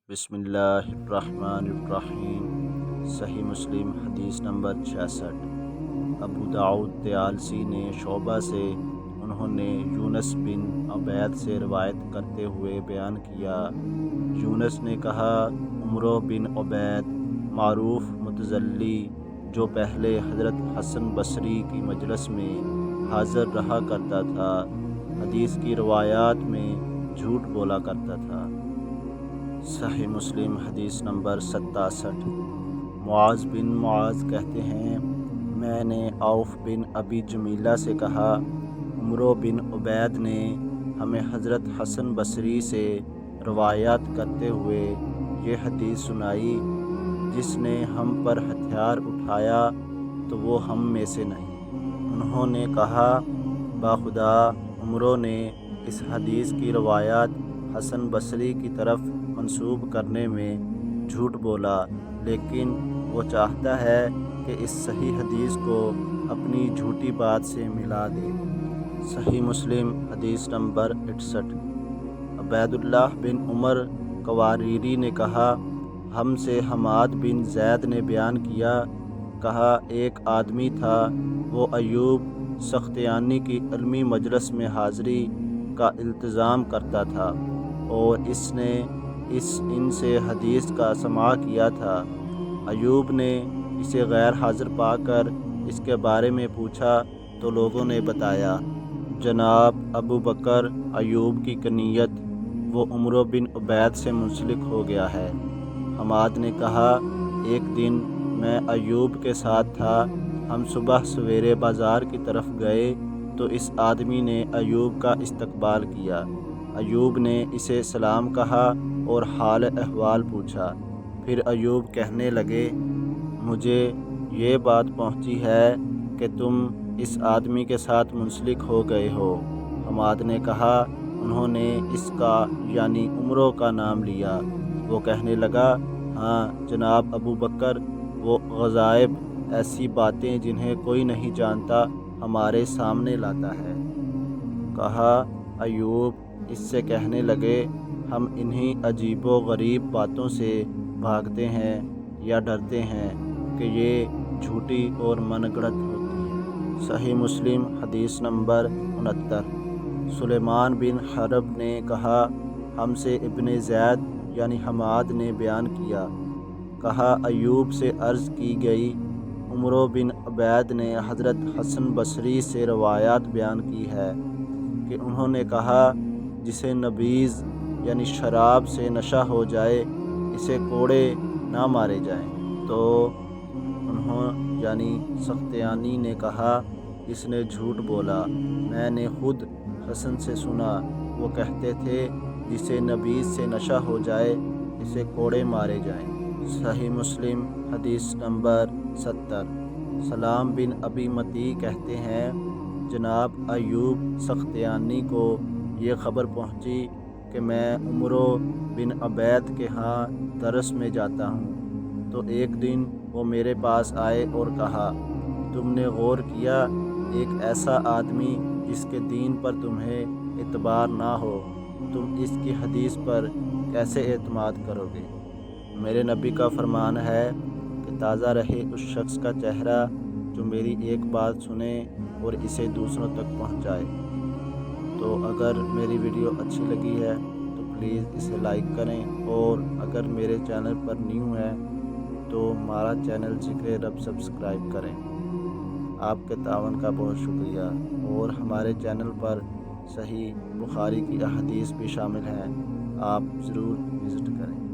बिस्मिल्लाहिर्रहमानिर्रहीम। सही मुस्लिम हदीस नंबर 66। अबू दाऊद तयालसी ने शोबा से उन्होंने यूनस बिन उबैद से रवायत करते हुए बयान किया। यूनस ने कहा, उमरो बिन उबैद मारूफ मुतज़ल्ली, जो पहले हज़रत हसन बसरी की मजलिस में हाज़िर रहा करता था, हदीस की रवायात में झूठ बोला करता था। सही मुस्लिम हदीस नंबर 67। मुआज़ बिन मुआज़ कहते हैं, मैंने औफ बिन अबी जमीला से कहा, उमरो बिन उबैद ने हमें हज़रत हसन बसरी से रवायात करते हुए ये हदीस सुनाई, जिसने हम पर हथियार उठाया तो वो हम में से नहीं। उन्होंने कहा, बाखुदा उमरो ने इस हदीस की रवायात हसन बसरी की तरफ मंसूब करने में झूठ बोला, लेकिन वो चाहता है कि इस सही हदीस को अपनी झूठी बात से मिला दे। सही मुस्लिम हदीस नंबर 68। उबैदुल्लाह बिन उमर कवारीरी ने कहा, हमसे हमाद बिन ज़ैद ने बयान किया, कहा एक आदमी था, वो अयूब सख्तियानी की इल्मी मजलिस में हाज़री का इल्तिज़ाम करता था और इसने इनसे हदीस का समा किया था। अयूब ने इसे गैर हाज़िर पाकर इसके बारे में पूछा तो लोगों ने बताया, जनाब अबू बकर अयूब की कनीयत वो उमरो बिन उबैद से मुंसलिक हो गया है। हमाद ने कहा, एक दिन मैं अयूब के साथ था, हम सुबह सवेरे बाज़ार की तरफ गए तो इस आदमी ने अयूब का इस्तकबाल किया। अयूब ने इसे सलाम कहा और हाल अहवाल पूछा। फिर अयूब कहने लगे, मुझे ये बात पहुंची है कि तुम इस आदमी के साथ मुंसलिक हो गए हो। हमाद ने कहा, उन्होंने इसका यानी उमरो का नाम लिया। वो कहने लगा, हाँ जनाब अबू बकर, वो गज़ाइब ऐसी बातें जिन्हें कोई नहीं जानता हमारे सामने लाता है। कहा, अयूब इससे कहने लगे, हम इन्हीं अजीबो गरीब बातों से भागते हैं या डरते हैं कि ये झूठी और मनगढ़ंत होती है। सही मुस्लिम हदीस नंबर 69। सुलेमान बिन हरब ने कहा, हमसे इब्ने ज़ैद यानी हमाद ने बयान किया, कहा अयूब से अर्ज़ की गई, उमरो बिन उबैद ने हज़रत हसन बसरी से रवायात बयान की है कि उन्होंने कहा, जिसे नबीज़ यानी शराब से नशा हो जाए, इसे कोड़े ना मारे जाएं। तो उन्होंने यानी सख्तियानी ने कहा, इसने झूठ बोला, मैंने खुद हसन से सुना, वो कहते थे, जिसे नबीज़ से नशा हो जाए, इसे कोड़े मारे जाएं। सही मुस्लिम हदीस नंबर 70। सलाम बिन अबी मती कहते हैं, जनाब अयूब सख्तियानी को ये ख़बर पहुँची कि मैं उमरो बिन उबैद के यहाँ दरस में जाता हूँ, तो एक दिन वो मेरे पास आए और कहा, तुमने गौर किया, एक ऐसा आदमी जिसके दीन पर तुम्हें एतबार ना हो, तुम इसकी हदीस पर कैसे एतमाद करोगे। मेरे नबी का फरमान है कि ताज़ा रहे उस शख्स का चेहरा जो मेरी एक बात सुने और इसे दूसरों तक पहुँचाए। तो अगर मेरी वीडियो अच्छी लगी है तो प्लीज़ इसे लाइक करें, और अगर मेरे चैनल पर न्यू है तो हमारा चैनल ज़िक्र रब सब्सक्राइब करें। आपके तावन का बहुत शुक्रिया। और हमारे चैनल पर सही बुखारी की अहादीस भी शामिल हैं, आप ज़रूर विज़िट करें।